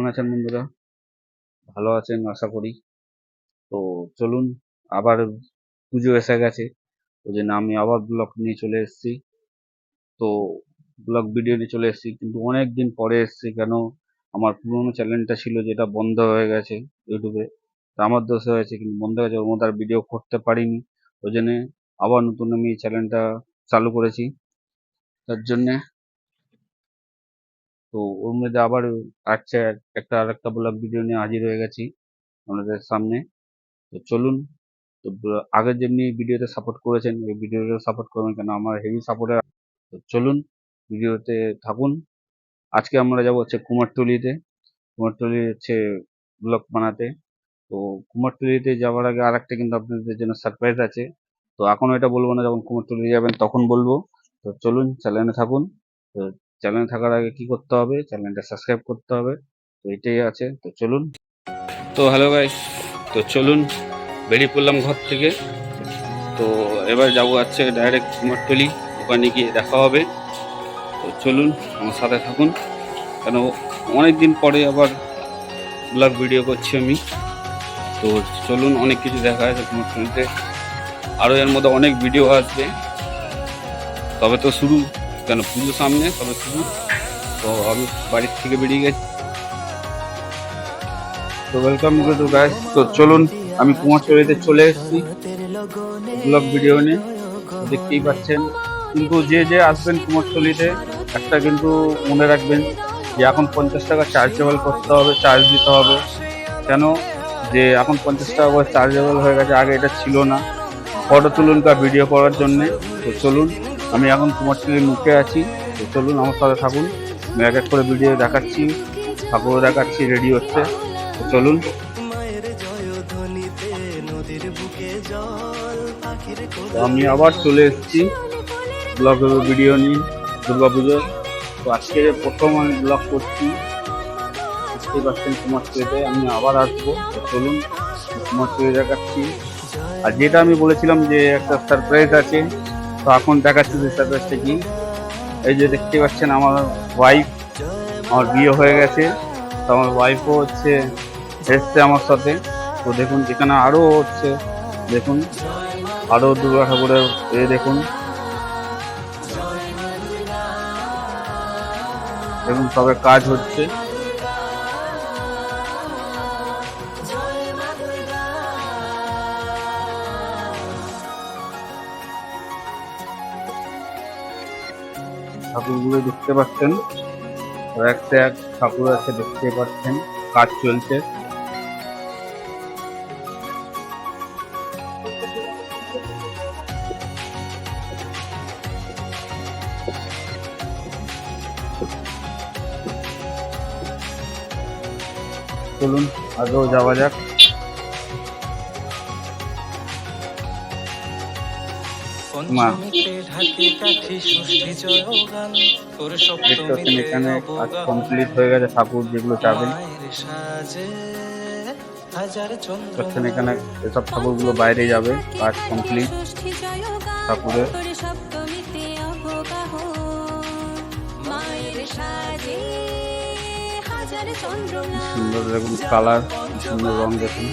কেমন আছেন বন্ধুরা? ভালো আছেন আশা করি। তো চলুন, আবার পুজো এসে গেছে, ওই জন্য আমি আবার ব্লগ নিয়ে চলে এসেছি। তো ব্লগ ভিডিও নিয়ে চলে এসেছি, কিন্তু অনেক দিন পরে এসেছি। কেন, আমার পুরোনো চ্যানেলটা ছিল যেটা বন্ধ হয়ে গেছে ইউটিউবে। তা আমার দোষে হয়েছে, কিন্তু বন্ধ হয়ে গেছে, ওর মধ্যে আর ভিডিও করতে পারিনি। ওই জন্যে আবার নতুন আমি এই চ্যানেলটা চালু করেছি। তার জন্যে তো ওর মধ্যে আবার আচ্ছা আরেকটা ব্লগ ভিডিও নিয়ে হাজির হয়ে গেছি আপনাদের সামনে। তো চলুন, তো আগের যেমনি ভিডিওতে সাপোর্ট করেছেন ওই ভিডিওতে সাপোর্ট করবেন, কেন আমার হেভি সাপোর্টে। তো চলুন, ভিডিওতে থাকুন। আজকে আমরা যাব হচ্ছে কুমারটুলিতে। কুমারটুলি হচ্ছে ব্লগ বানাতে। তো কুমারটুলিতে যাওয়ার আগে আর একটা কিন্তু আপনাদের জন্য সারপ্রাইজ আছে। তো এখন এটা বলবো না, যখন কুমারটুলি যাবেন তখন বলবো। তো চলুন, চ্যানেলে থাকুন। তো চ্যানেলে থাকার আগে কি করতে হবে, চ্যানেলটা সাবস্ক্রাইব করতে হবে। তো এটাই আছে, তো চলুন। তো হ্যালো গাইস, তো চলুন, বেরিয়ে পড়লাম ঘর থেকে। তো এবার যাবো হচ্ছে ডাইরেক্ট কুমারটুলি, ওখানে গিয়ে দেখা হবে। তো চলুন, আমার সাথে থাকুন, কেন অনেক দিন পরে আবার ব্লগ ভিডিও করছি আমি। তো চলুন, অনেক কিছু দেখা আছে কুমারটুলিতে, আরও এর মধ্যে অনেক ভিডিও আসবে। তবে তো শুরু, কেন পুজো সামনে, তবে শুরু। তো আমি বাড়ির থেকে বেরিয়ে গেছি। তো ওয়েলকাম টু গাইস। তো চলুন, আমি কুমারটুলিতে চলে এসেছি ব্লগ ভিডিও নিয়ে। দেখতেই পাচ্ছেন, কিন্তু যে যে আসবেন কুমারটুলিতে একটা কিন্তু মনে রাখবেন যে এখন 50 টাকা চার্জেবল করতে হবে, চার্জ দিতে হবে। কেন, যে এখন 50 টাকা করে চার্জেবল হয়ে গেছে, আগে এটা ছিল না। ফটো তুলুন বা ভিডিও করার জন্যে। তো চলুন, আমি এখন কুমারটুলির মুখে আছি। তো চলুন, আমার সাথে থাকুন, আমি এক এক করে ভিডিও দেখাচ্ছি, ঠাকুরও দেখাচ্ছি, রেডি হচ্ছে। তো চলুন। তো আমি আবার চলে এসেছি ব্লগ ভিডিও নিয়ে দুর্গা পুজো। তো আজকে প্রথম আমি ব্লগ করছি, বুঝতেই পারছেন কুমারটুলিতে আমি আবার আসবো। তো চলুন, কুমারটুলি দেখাচ্ছি। আর যেটা আমি বলেছিলাম যে একটা সারপ্রাইজ আছে, তো এখন দেখাচ্ছি যে সারপ্রাইজটা কি। এই যে দেখতে পাচ্ছেন আমার ওয়াইফ, আমার বিয়ে হয়ে গেছে। তো আমার ওয়াইফও হচ্ছে এসছে আমার সাথে। তো দেখুন, যেখানে আরও হচ্ছে, দেখুন আরও দুর্গা ঠাকুরের দেখুন, দেখুন সবে কাজ হচ্ছে। ঠাকুরগুলো দেখতে পাচ্ছেন, একটা এক ঠাকুর আছে, দেখতে পাচ্ছেন কাজ চলছে। চলুন আগেও যাওয়া যাক। মা দেখতে পাচ্ছেন এখানে কাজ কমপ্লিট হয়ে গেছে, ঠাকুর যেগুলো চাবেন পাচ্ছেন এখানে, এসব ঠাকুরগুলো বাইরে যাবে, কাজ কমপ্লিট ঠাকুরের। সুন্দর দেখুন কালার, সুন্দর রং দেখুন।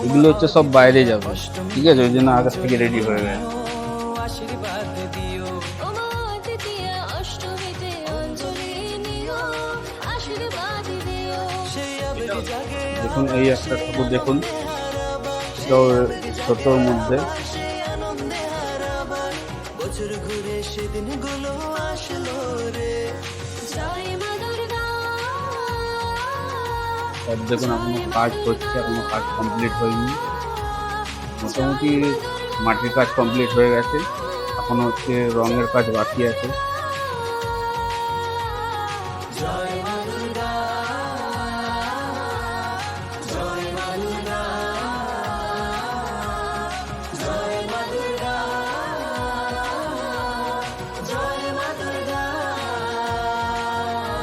এগুলো হচ্ছে সব বাইরে যাবে, ঠিক আছে, ওই জন্য আগের থেকে রেডি হয়ে গেছে। দেখুন এই একটা ঠাকুর দেখুন, এটাও ছোটর মধ্যে। সব দেখুন এখনো কাজ হচ্ছে, এখনো কাজ কমপ্লিট হয়নি। মোটামুটি মাটির কাজ কমপ্লিট হয়ে গেছে, এখনো হচ্ছে রঙের কাজ বাকি আছে।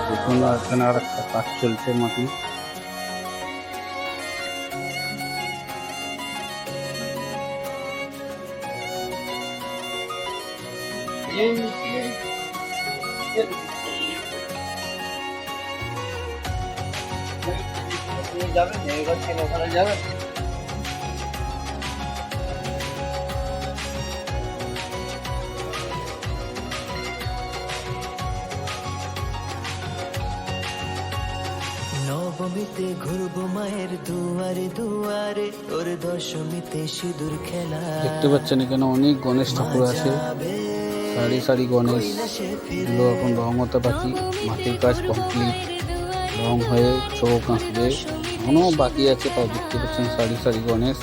দেখুন এখানে আর একটা কাজ চলছে মাটি। যাবেন এবার থেকে ওখানে যাবেন। নবমীতে ঘুরবো মায়ের দুয়ারে দুয়ারে, ওর দশমীতে সিঁদুর খেলা। দেখতে পাচ্ছেন এখানে অনেক গণেশ ঠাকুর আছে, সারি সারি গণেশ। এগুলো এখন রং হতে বাকি, মাটির কাজ কমপ্লিট, রং হয়ে চোখ আঁকবে, এখনো বাকি আছে। তাও দেখতে পাচ্ছেন সারি সারি গণেশ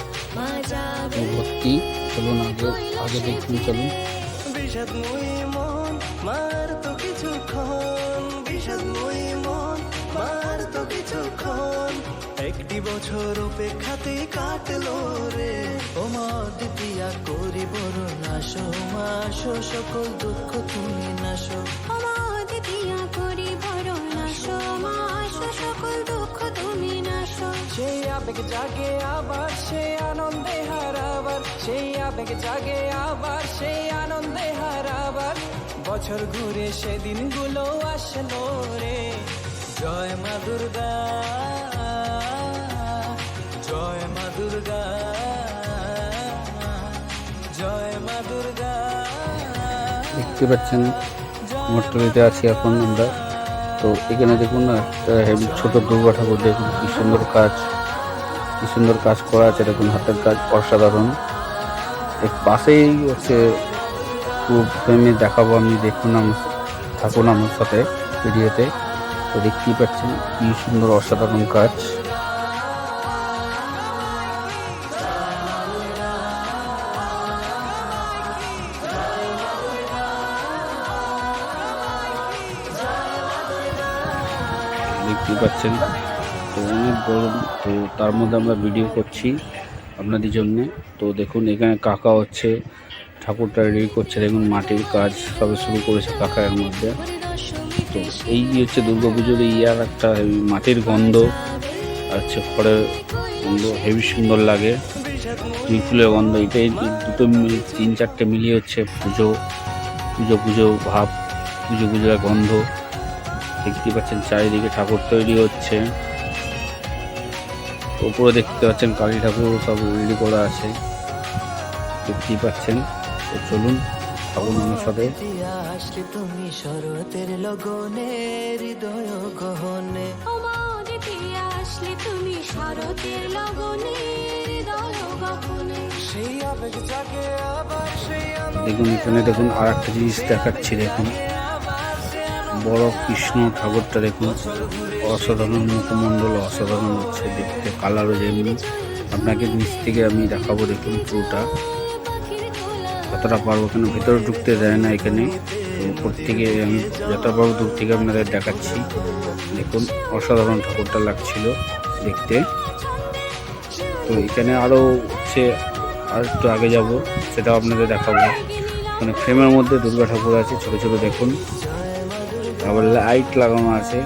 ভর্তি। চলুন আগে আগে দেখুন, চলুন। বিষাদময়ী মন মার তো কিছুক্ষণ, বিষাদময়ী মন মার তো কিছুক্ষণ, একটি বছর অপেক্ষাতে কাটলো রে। ও মা দ্বিতীয়া করি বড় নাশো, মাসো সকল দুঃখ তুমি নাশো। ও মা দ্বিতীয়া করি বড় নাশো, মাসো সকল দুঃখ তুমি নাশো। সেই আবেগ জাগে আবার সেই আনন্দে হারাবার, সেই আবেগ জাগে আবার সেই আনন্দে হারাবার, বছর ঘুরে সেদিনগুলো আসলো রে। জয় মা দুর্গা, জয় মা দুর্গা, জয় মা দুর্গা। দেখতে পাচ্ছেন মোটরটিতে আছি এখন আমরা। তো এখানে দেখুন না একটা হেভি ছোট দুর্গা ঠাকুর, দেখুন কি সুন্দর কাজ, কি সুন্দর কাজ করা আছে। দেখুন হাতের কাজ অসাধারণ। এর পাশেই হচ্ছে খুব ফ্রেমে দেখাবো আমি, দেখুন থাকুন আমার সাথে ভিডিওতে। তো দেখতেই পাচ্ছেন কি সুন্দর অসাধারণ কাজ। দেখতেই পাচ্ছেন তো অনেক গরম, তো তার মধ্যে আমরা ভিডিও করছি আপনাদের জন্য। তো দেখুন এখানে কাকা হচ্ছে ঠাকুরটা রেডি করছে, দেখুন মাটির কাজ সবে শুরু করেছে কাকা এর মধ্যে। তো এই হচ্ছে দুর্গা পুজোর ইয়ার একটা মাটির গন্ধ আর হচ্ছে খড়ের গন্ধ, হেভি সুন্দর লাগে। দুই ফুলের গন্ধ, এটাই দুটো তিন চারটে মিলিয়ে হচ্ছে পুজো পুজো পুজো ভাব, পুজো পুজোর গন্ধ। দেখতে পাচ্ছেন চারিদিকে ঠাকুর তৈরি হচ্ছে, উপরে দেখতে পাচ্ছেন কালী ঠাকুর সব রেডি করা আছে, দেখতেই পাচ্ছেন। তো চলুন ঠাকুর আমার সাথে। আসলে তুমি শরতের লগনে হৃদয় গহনে, ও মা দ্বিতীয়া আসলে তুমি শরতের লগনে হৃদয় গহনে। সেই আবেগ জাগে আবার সেই দেখুন এখানে দেখুন আর একটা জিনিস দেখাচ্ছি, দেখুন বড় কৃষ্ণ ঠাকুরটা দেখুন, অসাধারণ মুখমণ্ডল, অসাধারণ হচ্ছে দেখতে, কালারও যেমনি। আপনাকে নিচ থেকে আমি দেখাবো, দেখুন পুরোটা কতটা পারবো, কেন ভেতরে ঢুকতে দেয় না এখানে। তো উপর থেকে আমি যতটা পারবো দূর থেকে আপনাদের দেখাচ্ছি। দেখুন অসাধারণ ঠাকুরটা লাগছিল দেখতে। তো এখানে আরও হচ্ছে আর একটু আগে যাব, সেটাও আপনাদের দেখাবো। মানে ফ্রেমের মধ্যে দুর্গা ঠাকুর আছে ছোট ছোট, দেখুন আবার লাইট লাগানো আছে।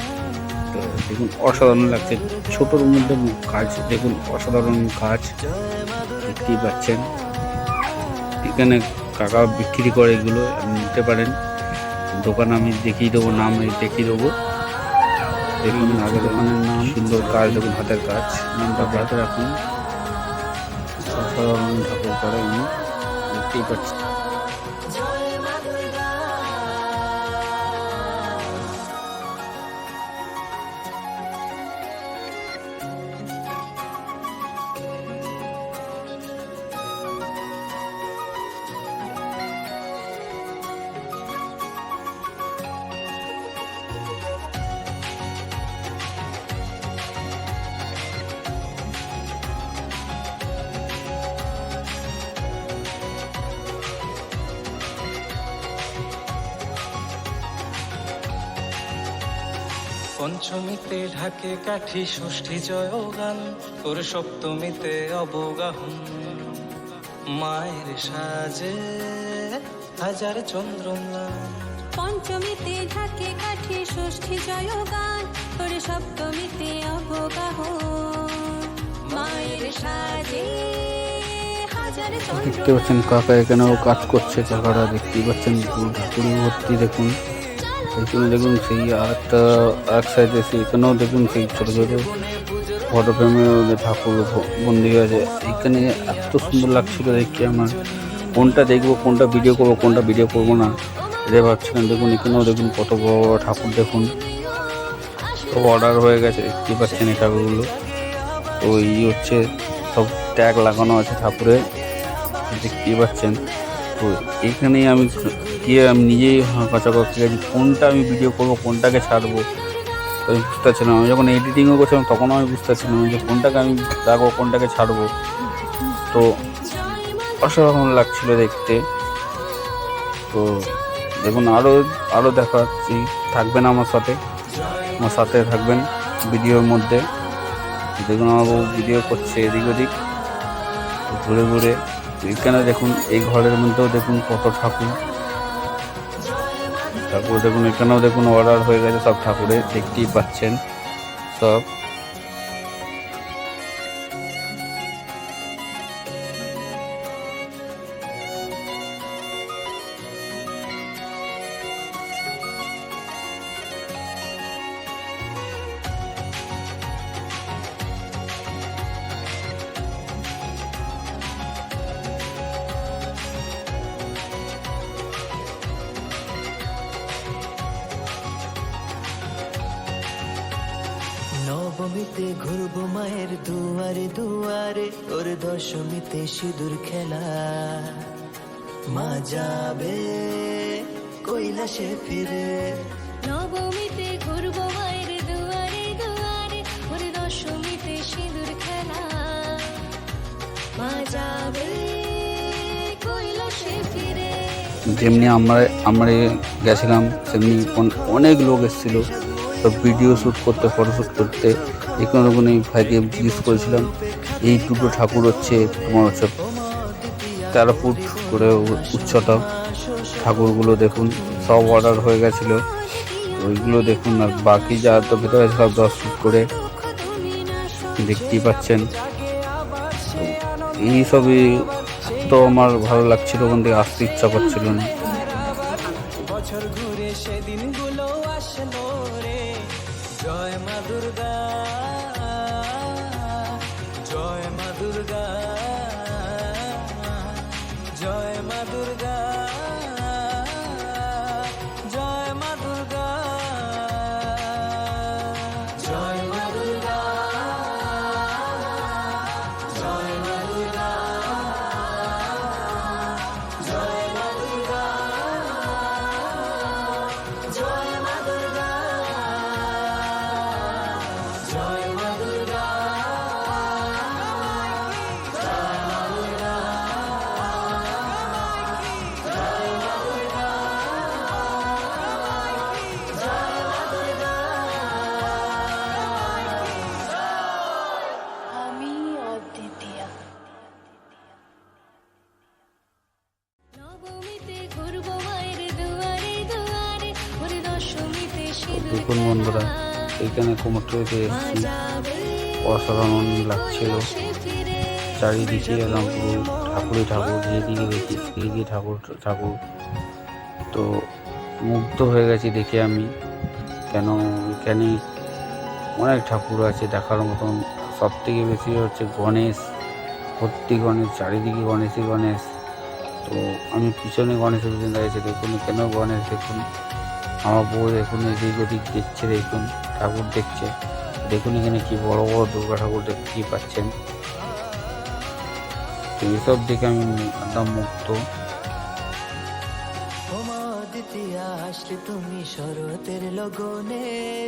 তো দেখুন অসাধারণ লাগছে, ছোটোর মধ্যে কাজ দেখুন, অসাধারণ কাজ দেখতেই পাচ্ছেন। এখানে কাকা বিক্রি করে, এগুলো নিতে পারেন, দোকান আমি দেখিয়ে দেবো, নাম দেখিয়ে দেবো। দেখুন আগে দোকানের নাম, সুন্দর কাজ দেখুন, হাতের কাজ, নামটা হাতে রাখুন। অসাধারণ ঠাকুর করে উনি, দেখতেই পাচ্ছেন। পঞ্চমীতে ঢাকে কাঠি, ষষ্ঠী জয় গান, তোর সপ্তমীতে অবগাহন, মায়ের সাজে হাজার চন্দ্রম্লান। পঞ্চমীতে ঢাকে কাঠি, ষষ্ঠী জয় গান, তোর সপ্তমীতে অবগাহন, মায়ের সাজে হাজার দেখতে পাচ্ছেন কাকা এখানেও কাজ করছে, কাকারা দেখতেই পাচ্ছেন পুরো ঠাকুরের ভর্তি। দেখুন এখানে দেখুন সেই এক সাইডে এখানেও দেখুন সেই ছোট ছোট ফটো ফ্রেমে ঠাকুর বন্দি আছে। এখানে এত সুন্দর লাগছিল দেখতে, আমার কোনটা দেখবো, কোনটা ভিডিও করবো, কোনটা ভিডিও করবো না এটাই ভাবছিলাম। দেখুন এখানেও দেখুন কত বড় বড় ঠাকুর, দেখুন সব অর্ডার হয়ে গেছে দেখতেই পাচ্ছেন এই ঠাকুরগুলো। তো এই হচ্ছে সব ট্যাগ লাগানো আছে ঠাকুরে দেখতেই পাচ্ছেন। তো এইখানেই আমি গিয়ে আমি নিজেই কাঁচা করতে গেছি কোনটা আমি ভিডিও করবো, কোনটাকে ছাড়বো আমি বুঝতে পারছিলাম। আমি যখন এডিটিংও করছিলাম তখনও আমি বুঝতে পারছিলাম যে কোনটাকে আমি রাখবো, কোনটাকে ছাড়বো। তো অসাধারণ লাগছিল দেখতে। তো দেখুন আরও দেখাচ্ছি, থাকবেন আমার সাথে থাকবেন ভিডিওর মধ্যে। দেখুন আমার ভিডিও করছে এদিক ওদিক ঘুরে ঘুরে। এখানে দেখুন এই ঘরের মধ্যেও দেখুন কত ঠাকুর দেখুন, এখানেও দেখুন অর্ডার হয়ে গেছে সব ঠাকুরের দেখতেই পাচ্ছেন সব। নবমীতে ঘুরবো মায়ের দুয়ারে দুয়ারে, ওর দশমীতে সিঁদুর খেলা। মা যাবে কৈলাসে ফিরে। নবমীতে ঘুরবো মায়ের দুয়ারে দুয়ারে, ওর দশমীতে সিঁদুর খেলা। মা যাবে কৈলাসে ফিরে। যেমনি আমরা গেছিলাম সেমনি অনেক লোক এসেছিল সব ভিডিও শ্যুট করতে, ফটোশ্যুট করতে। এখানে ওখানে ভাইকে জিজ্ঞেস করেছিলাম এই দুটো ঠাকুর হচ্ছে তোমার হচ্ছে 13 ফুট করে উচ্চতা। ঠাকুরগুলো দেখুন সব অর্ডার হয়ে গেছিলো, ওইগুলো দেখুন। আর বাকি যা তো ভেতরে সব 10 ফুট করে দেখতেই পাচ্ছেন। এই সবই তো আমার ভালো লাগছিল, ওখান থেকে আসতে ইচ্ছা করছিল না। বছর ঘুরে সেদিনগুলো আসলো রে। জয় মা দুর্গা, জয় মা দুর্গা, জয় মা দুর্গা, জয় মা দুর্গা, জয় মা দুর্গা, জয় মা দুর্গা, জয় মা দুর্গা, জয় মা দুর্গা, জয় মা দুর্গা, আমি অদ্বিতীয়া। নবমীতে ঘুরবো মায়ের দুয়ারে দুয়ারে, ওর দশমীতে সিঁদুর দেখুন বন্ধুরা এইখানে কুমোরটুলিতে এসেছি, অসাধারণ লাগছিল। চারিদিকে এলাম পুরো ঠাকুর, যেদিকে দেখি সেদিকে ঠাকুর। তো মুগ্ধ হয়ে গেছি দেখে আমি, কেন এখানে অনেক ঠাকুর আছে দেখার মতন। সব থেকে বেশি হচ্ছে গণেশ, ভর্তি গণেশ, চারিদিকে গণেশ। তো আমি পিছনে গণেশের পিছনে দাঁড়িয়েছি, দেখুন কেন গণেশ দেখুন। আমার বউ দেখুন এদিক ওদিক দেখছে, দেখুন ঠাকুর দেখছে। দেখুন এখানে কি বড় বড় দুর্গা ঠাকুর দেখতেই পাচ্ছেন। তো এইসব দেখে আমি একদম মুগ্ধ। ওমা দ্বিতীয়া আসলে তুমি শরতের লগনে,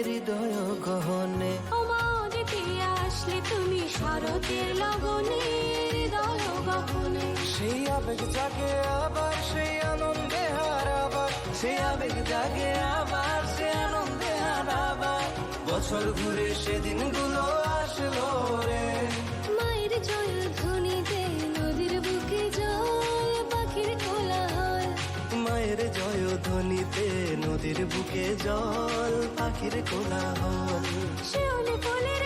হৃদয় গহনে। ওমা দ্বিতীয়া আসলে তুমি শরতের লগনে, হৃদয় গহনে। সেই আবেগ জাগে আবার, সেই আনন্দে হারাবার। সেই আবেগ জাগে আবার, সে আনন্দে হারাবার। বছর ঘুরে সেদিনগুলো আসলো রে। মায়ের জয় ধ্বনিতে নদীর বুকে জল, পাখির কোলাহল। মায়ের জয় ধ্বনিতে নদীর বুকে জল, পাখির কোলাহল। শিউলি ফুলের